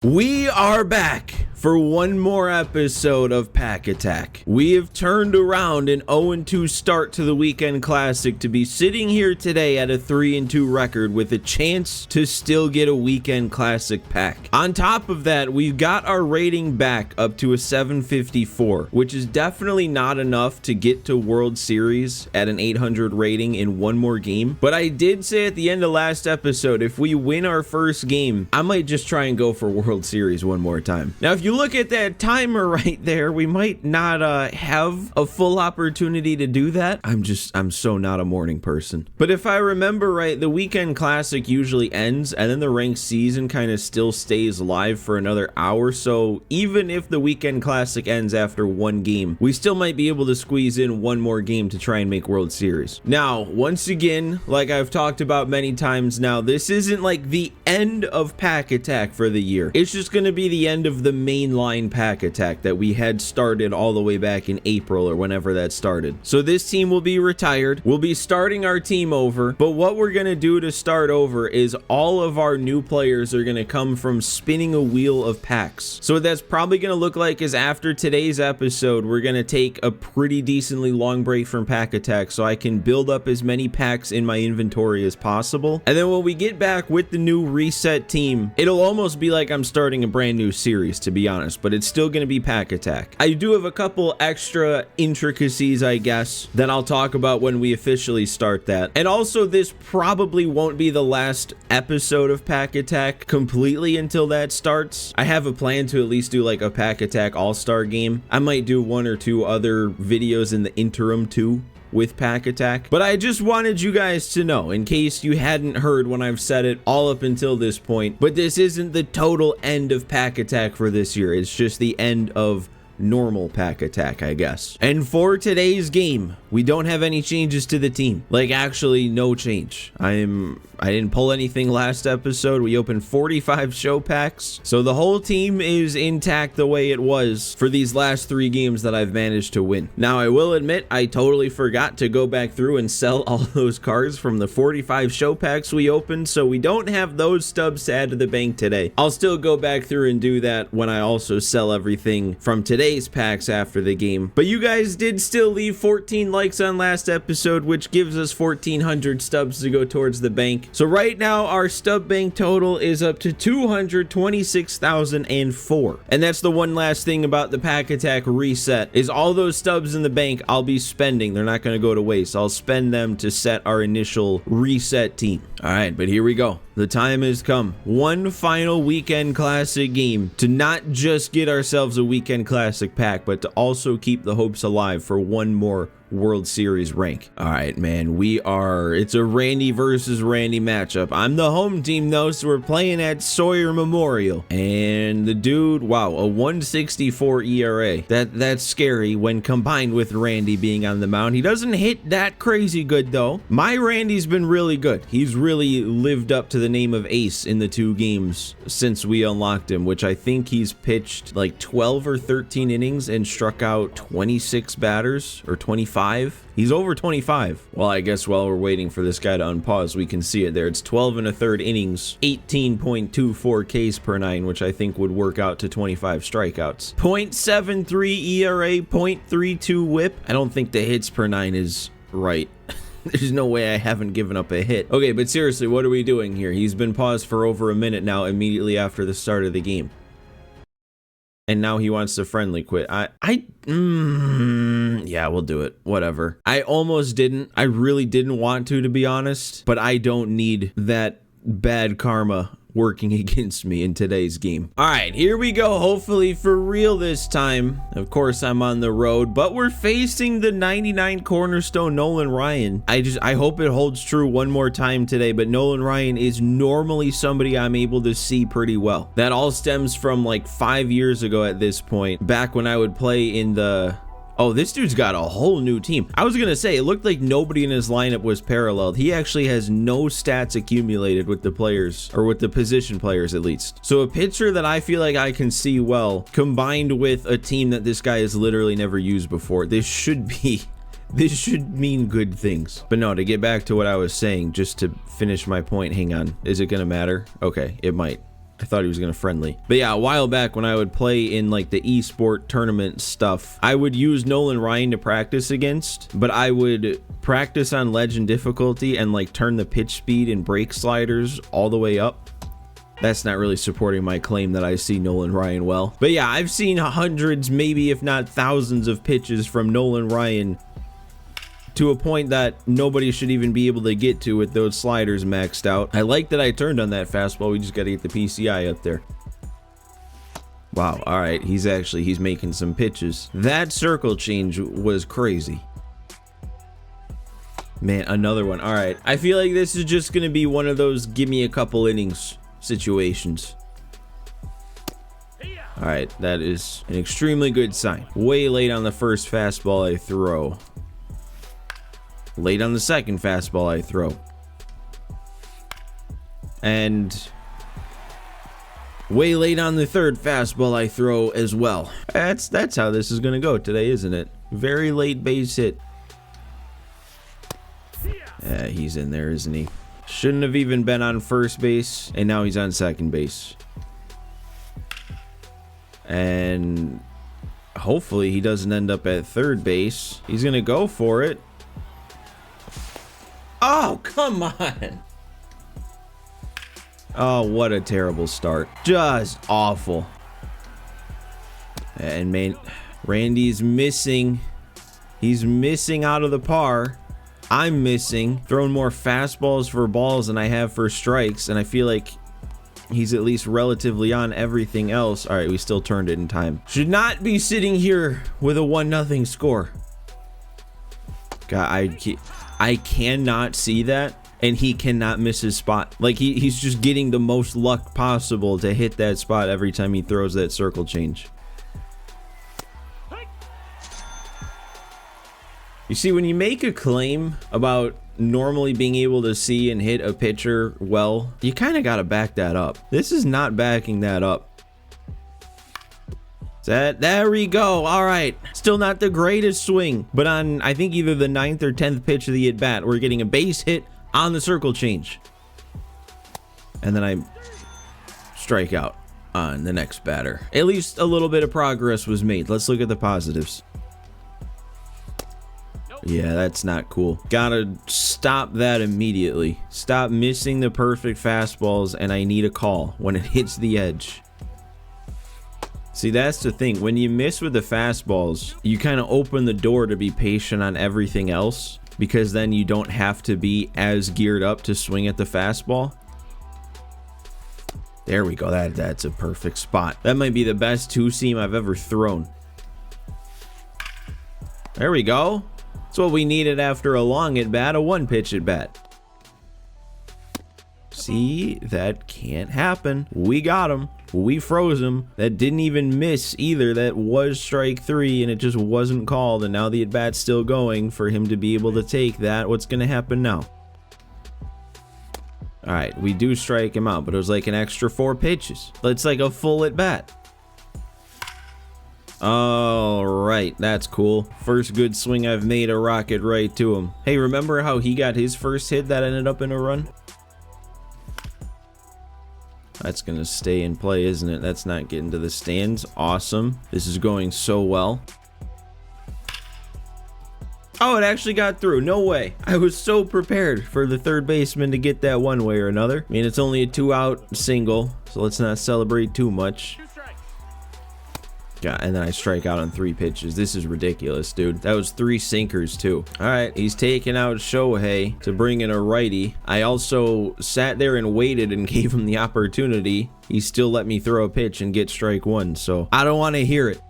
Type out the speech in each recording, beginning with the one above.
We are back for one more episode of Pack Attack. We have turned around an 0-2 start to the Weekend Classic to be sitting here today at a 3-2 record with a chance to still get a Weekend Classic pack. On top of that, we've got our rating back up to a 754, which is definitely not enough to get to World Series at an 800 rating in one more game. But I did say at the end of last episode, if we win our first game, I might just try and go for World Series one more time. Now, if you look at that timer right there, we might not have a full opportunity to do that. I'm so not a morning person. But if I remember right, the Weekend Classic usually ends and then the ranked season kind of still stays live for another hour. So even if the Weekend Classic ends after one game, we still might be able to squeeze in one more game to try and make World Series. Now, once again, like I've talked about many times now, this isn't like the end of Pack Attack for the year. It's just going to be the end of the mainline Pack Attack that we had started all the way back in April or whenever that started. So this team will be retired. We'll be starting our team over, but what we're going to do to start over is all of our new players are going to come from spinning a wheel of packs. So what that's probably going to look like is after today's episode, we're going to take a pretty decently long break from Pack Attack so I can build up as many packs in my inventory as possible. And then when we get back with the new reset team, it'll almost be like I'm starting a brand new series, to be honest, but it's still going to be Pack Attack. I do have a couple extra intricacies, I guess, that I'll talk about when we officially start that. And also, this probably won't be the last episode of Pack Attack completely until that starts. I have a plan to at least do like a Pack Attack All-Star game. I might do one or two other videos in the interim too with Pack Attack, but I just wanted you guys to know in case you hadn't heard when I've said it all up until this point. But this isn't the total end of Pack Attack for this year. It's just the end of normal Pack Attack, I guess. And for today's game, we don't have any changes to the team. Like, actually no change. I didn't pull anything last episode. We opened 45 show packs, so the whole team is intact the way it was for these last 3 games that I've managed to win. Now, I will admit I totally forgot to go back through and sell all those cards from the 45 show packs we opened, so we don't have those stubs to add to the bank today. I'll still go back through and do that when I also sell everything from today's packs after the game. But you guys did still leave 14 likes on last episode, which gives us 1,400 stubs to go towards the bank. So right now, our stub bank total is up to 226,004. And that's the one last thing about the Pack Attack reset, is all those stubs in the bank I'll be spending. They're not going to go to waste. I'll spend them to set our initial reset team. All right, but here we go. The time has come. One final Weekend Classic game to not just get ourselves a Weekend Classic pack, but to also keep the hopes alive for one more World Series rank. All right, man, it's a Randy versus Randy matchup. I'm the home team though, so we're playing at Sawyer Memorial. And the dude, wow, a 164 ERA. That's scary when combined with Randy being on the mound. He doesn't hit that crazy good though. My Randy's been really good. He's really lived up to the name of ace in the 2 games since we unlocked him, which I think he's pitched like 12 or 13 innings and struck out 26 batters or 25. He's over 25. Well, I guess while we're waiting for this guy to unpause, we can see it there. It's 12 1/3 innings, 18.24 Ks per 9, which I think would work out to 25 strikeouts. 0.73 ERA, 0.32 whip. I don't think the hits per 9 is right. There's no way I haven't given up a hit. Okay, but seriously, what are we doing here? He's been paused for over a minute now, immediately after the start of the game. And now he wants to friendly quit. Yeah, we'll do it. Whatever. I almost didn't. I really didn't want to be honest. But I don't need that bad karma working against me in today's game. All right, here we go. Hopefully for real this time. Of course, I'm on the road, but we're facing the 99 cornerstone Nolan Ryan. I hope it holds true one more time today, but Nolan Ryan is normally somebody I'm able to see pretty well. That all stems from like 5 years ago at this point, back when I would play in the Oh, this dude's got a whole new team. I was gonna say, it looked like nobody in his lineup was paralleled. He actually has no stats accumulated with the players, or with the position players at least. So a pitcher that I feel like I can see well, combined with a team that this guy has literally never used before, this should mean good things. But no, to get back to what I was saying, just to finish my point, hang on. Is it gonna matter? Okay, it might. I thought he was gonna friendly. But yeah, a while back when I would play in like the esport tournament stuff, I would use Nolan Ryan to practice against, but I would practice on legend difficulty and like turn the pitch speed and brake sliders all the way up. That's not really supporting my claim that I see Nolan Ryan well. But yeah, I've seen hundreds, maybe if not thousands of pitches from Nolan Ryan to a point that nobody should even be able to get to with those sliders maxed out. I like that I turned on that fastball. We just got to get the PCI up there. Wow, all right, he's making some pitches. That circle change was crazy. Man, another one. All right, I feel like this is just gonna be one of those give me a couple innings situations. All right, that is an extremely good sign. Way late on the first fastball I throw. Late on the second fastball I throw. And way late on the third fastball I throw as well. That's how this is gonna go today, isn't it? Very late base hit. Yeah, he's in there, isn't he? Shouldn't have even been on first base, and now he's on second base. And hopefully he doesn't end up at third base. He's gonna go for it. Oh, come on. Oh, what a terrible start. Just awful. And man, Randy's missing. He's missing out of the par. I'm missing. Throwing more fastballs for balls than I have for strikes, and I feel like he's at least relatively on everything else. All right, we still turned it in time. Should not be sitting here with a 1-0 score. God, I cannot see that, and he cannot miss his spot. Like he's just getting the most luck possible to hit that spot every time he throws that circle change. You see, when you make a claim about normally being able to see and hit a pitcher well, you kind of got to back that up. This is not backing that up. There we go. All right. Still not the greatest swing, but on, I think, either the 9th or 10th pitch of the at-bat, we're getting a base hit on the circle change. And then I strike out on the next batter. At least a little bit of progress was made. Let's look at the positives. Yeah, that's not cool. Gotta stop that immediately. Stop missing the perfect fastballs, and I need a call when it hits the edge. See, that's the thing. When you miss with the fastballs, you kind of open the door to be patient on everything else, because then you don't have to be as geared up to swing at the fastball. There we go. That's a perfect spot. That might be the best two-seam I've ever thrown. There we go. That's what we needed after a long at-bat, a one-pitch at-bat. See, that can't happen. We got him. We froze him. That didn't even miss either. That was strike 3, and it just wasn't called, and now the at-bat's still going for him to be able to take that. What's going to happen now? All right, we do strike him out, but it was like an extra 4 pitches. It's like a full at-bat. All right, that's cool. First good swing I've made, a rocket right to him. Hey, remember how he got his first hit that ended up in a run? That's gonna stay in play, isn't it? That's not getting to the stands. Awesome. This is going so well. Oh, it actually got through. No way. I was so prepared for the third baseman to get that one way or another. I mean, it's only a 2-out single, so let's not celebrate too much. Yeah, and then I strike out on 3 pitches. This is ridiculous, dude. That was 3 sinkers, too. All right, he's taking out Shohei to bring in a righty. I also sat there and waited and gave him the opportunity. He still let me throw a pitch and get strike 1, so I don't want to hear it.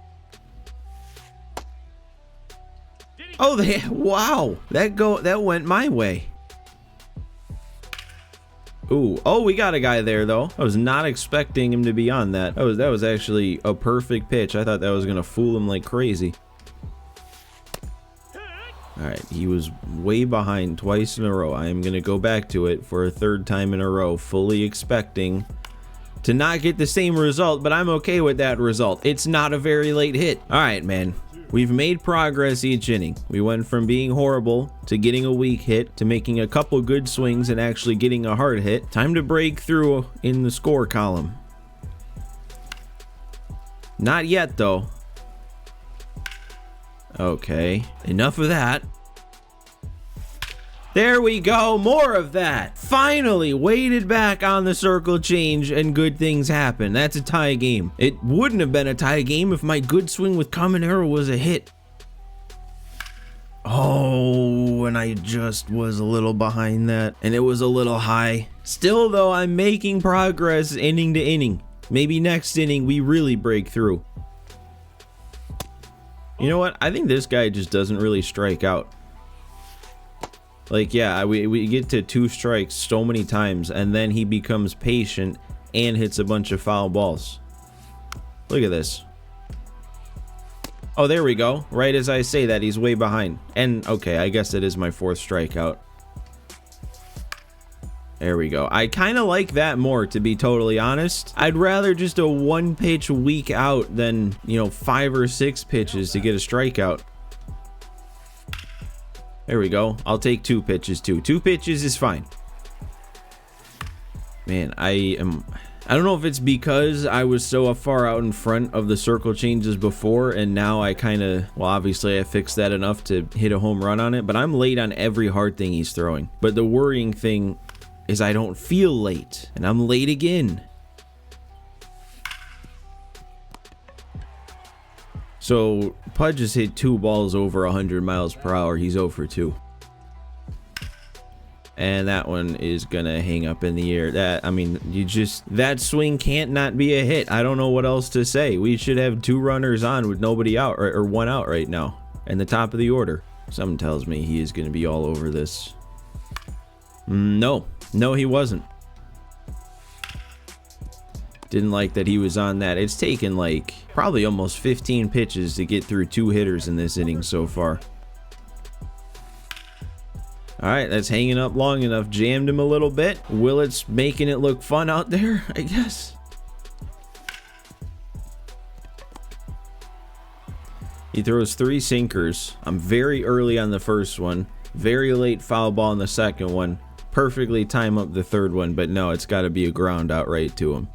Oh, wow. That went my way. Ooh, oh, we got a guy there, though. I was not expecting him to be on that. That was actually a perfect pitch. I thought that was going to fool him like crazy. All right, he was way behind twice in a row. I am going to go back to it for a 3rd time in a row, fully expecting to not get the same result, but I'm okay with that result. It's not a very late hit. All right, man. We've made progress each inning. We went from being horrible to getting a weak hit to making a couple good swings and actually getting a hard hit. Time to break through in the score column. Not yet, though. Okay, enough of that. There we go, more of that. Finally, waited back on the circle change and good things happen. That's a tie game. It wouldn't have been a tie game if my good swing with Caminero was a hit. Oh, and I just was a little behind that, and it was a little high. Still, though, I'm making progress inning to inning. Maybe next inning we really break through. You know what? I think this guy just doesn't really strike out. Like, yeah, we get to 2 strikes so many times, and then he becomes patient and hits a bunch of foul balls. Look at this. Oh, there we go. Right as I say that, he's way behind. And, okay, I guess it is my 4th strikeout. There we go. I kind of like that more, to be totally honest. I'd rather just a 1-pitch week out than, you know, 5 or 6 pitches to get a strikeout. There we go. I'll take 2 pitches too. 2 pitches is fine. Man, I don't know if it's because I was so far out in front of the circle changes before, and now I kind of, well, obviously I fixed that enough to hit a home run on it, but I'm late on every hard thing he's throwing. But the worrying thing is I don't feel late, and I'm late again. So Pudge has hit 2 balls over 100 miles per hour. He's 0 for 2. And that one is gonna hang up in the air. That, I mean, that swing can't not be a hit. I don't know what else to say. We should have 2 runners on with nobody out, or 1 out right now, and the top of the order. Something tells me he is gonna be all over this. No, he wasn't. Didn't like that he was on that. It's taken like probably almost 15 pitches to get through 2 hitters in this inning so far. All right, that's hanging up long enough. Jammed him a little bit. Willett's making it look fun out there, I guess. He throws 3 sinkers. I'm very early on the first one. Very late foul ball on the second one. Perfectly time up the third one, but no, it's got to be a ground out right to him.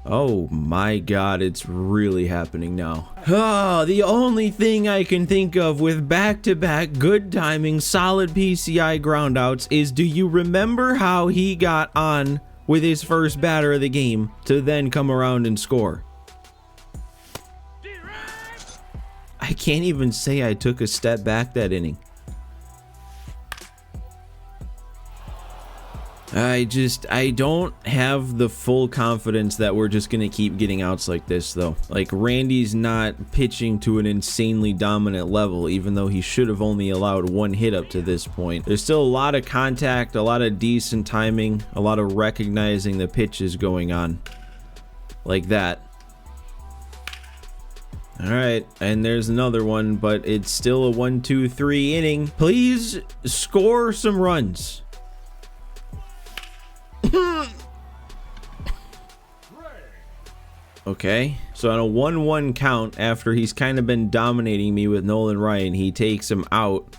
Oh my god, it's really happening now. Oh, the only thing I can think of with back-to-back good timing, solid PCI groundouts is, do you remember how he got on with his first batter of the game to then come around and score? I can't even say I took a step back that inning. I don't have the full confidence that we're just going to keep getting outs like this, though. Like, Randy's not pitching to an insanely dominant level, even though he should have only allowed 1 hit up to this point. There's still a lot of contact, a lot of decent timing, a lot of recognizing the pitches going on. Like that. Alright, and there's another one, but it's still a 1-2-3 inning. Please score some runs. Okay, so on a 1-1 count, after he's kind of been dominating me with Nolan Ryan, he takes him out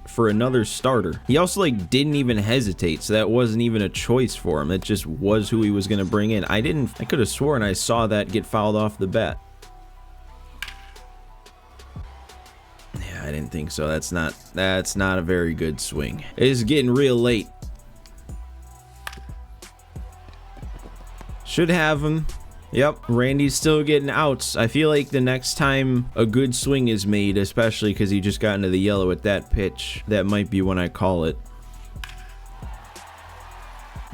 for another starter. He also, like, didn't even hesitate, so that wasn't even a choice for him. It just was who he was going to bring in. I could have sworn I saw that get fouled off the bat. Yeah, I didn't think so. That's not a very good swing. It is getting real late. Should have him. Yep, Randy's still getting outs. I feel like the next time a good swing is made, especially because he just got into the yellow at that pitch, that might be when I call it.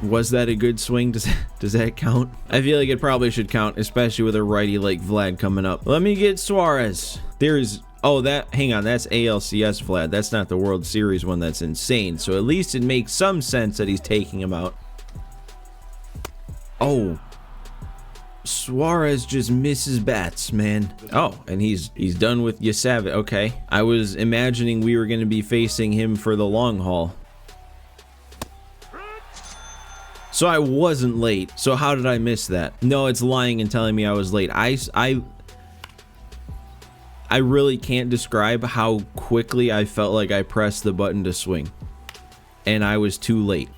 Was that a good swing? Does that count? I feel like it probably should count, especially with a righty like Vlad coming up. Let me get Suarez. Hang on, that's ALCS Vlad. That's not the World Series one. That's insane. So at least it makes some sense that he's taking him out. Oh, Suarez just misses bats, man. Oh, and he's done with Yasavit. Okay, I was imagining we were going to be facing him for the long haul. So I wasn't late. So how did I miss that? No, it's lying and telling me I was late. I really can't describe how quickly I felt like I pressed the button to swing, and I was too late.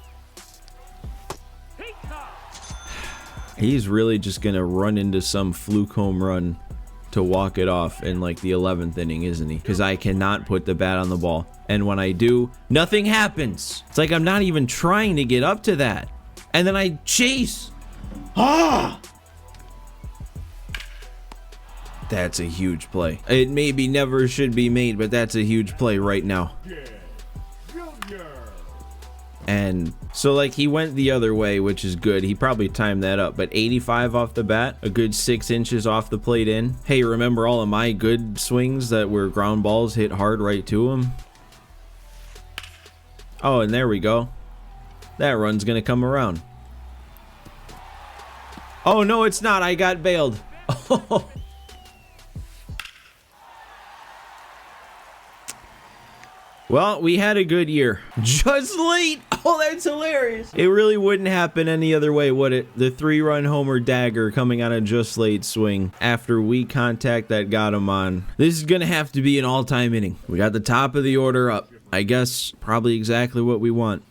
He's really just gonna run into some fluke home run to walk it off in like the 11th inning, isn't he? Because I cannot put the bat on the ball. And when I do, nothing happens. It's like I'm not even trying to get up to that. And then I chase. Ah! That's a huge play. It maybe never should be made, but that's a huge play right now. And so like he went the other way, which is good. He probably timed that up, but 85 off the bat, a good 6 inches off the plate in. Hey, remember all of my good swings that were ground balls hit hard right to him? Oh, and there we go. That run's gonna come around. Oh, no, it's not. I got bailed. Oh. Well, we had a good year. Just late. Oh, that's hilarious. It really wouldn't happen any other way, would it? The 3-run homer dagger coming on a just late swing after weak contact that got him on. This is going to have to be an all-time inning. We got the top of the order up. I guess probably exactly what we want.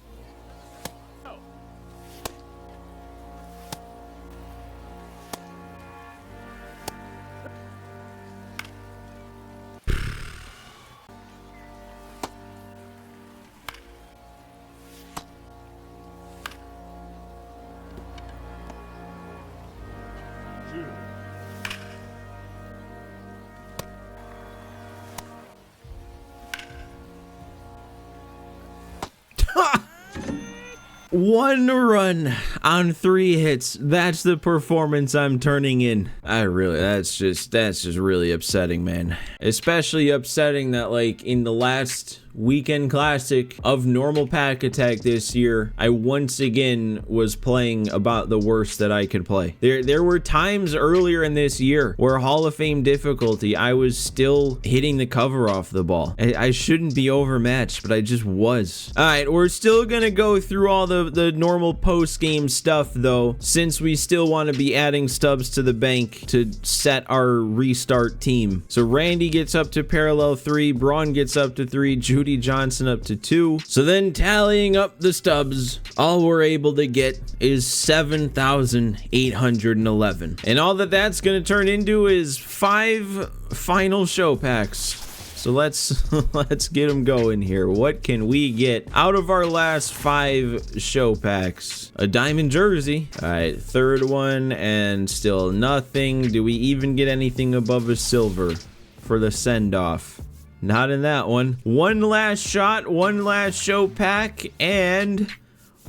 One run on 3 hits. That's the performance I'm turning in. That's just really upsetting, man. Especially upsetting that like in the last weekend classic of normal pack attack this year, I once again was playing about the worst that I could play. There were times earlier in this year where Hall of Fame difficulty, I was still hitting the cover off the ball. I shouldn't be overmatched, but I just was. All right, we're still gonna go through all the normal post-game stuff though, since we still want to be adding stubs to the bank to set our restart team. So Randy gets up to parallel 3, Braun gets up to 3, Judy Johnson up to 2. So then tallying up the stubs, all we're able to get is 7,811. And all that's going to turn into is 5 final show packs. So let's get them going here. What can we get out of our last 5 show packs? A diamond jersey. All right, 3rd one and still nothing. Do we even get anything above a silver for the send-off? Not in that one. One last shot, one last show pack, and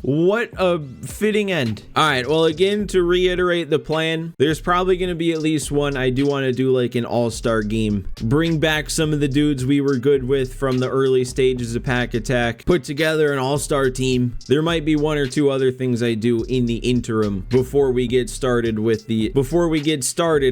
what a fitting end. All right, well, again, to reiterate the plan, there's probably going to be at least one. I do want to do like an all-star game. Bring back some of the dudes we were good with from the early stages of Pack Attack. Put together an all-star team. There might be 1 or 2 other things I do in the interim before we get started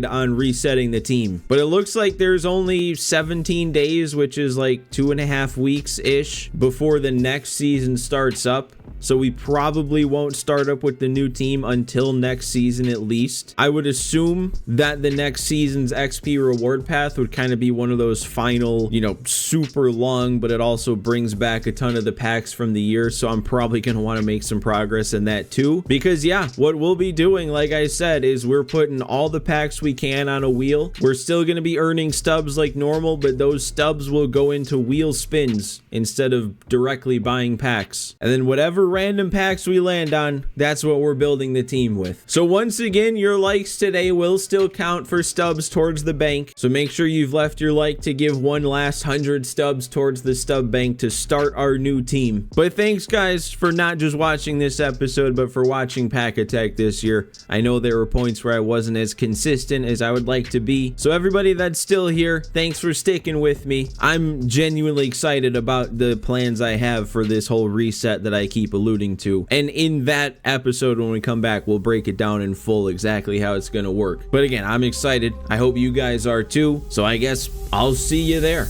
on resetting the team. But it looks like there's only 17 days, which is like 2.5 weeks-ish before the next season starts up. So we probably won't start up with the new team until next season at least. I would assume that the next season's XP reward path would kind of be one of those final, you know, super long, but it also brings back a ton of the packs from the year. So I'm probably going to want to make some progress in that too. Because yeah, what we'll be doing, like I said, is we're putting all the packs we can on a wheel. We're still going to be earning stubs like normal, but those stubs will go into wheel spins instead of directly buying packs. And then whatever random packs we land on, that's what we're building the team with. So once again, your likes today will still count for stubs towards the bank. So make sure you've left your like to give one last 100 stubs towards the stub bank to start our new team. But thanks guys for not just watching this episode, but for watching Pack Attack this year. I know there were points where I wasn't as consistent as I would like to be. So everybody that's still here, thanks for sticking with me. I'm genuinely excited about the plans I have for this whole reset that I keep alluding to. And in that episode, when we come back, we'll break it down in full exactly how it's going to work. But again, I'm excited. I hope you guys are too. So I guess I'll see you there.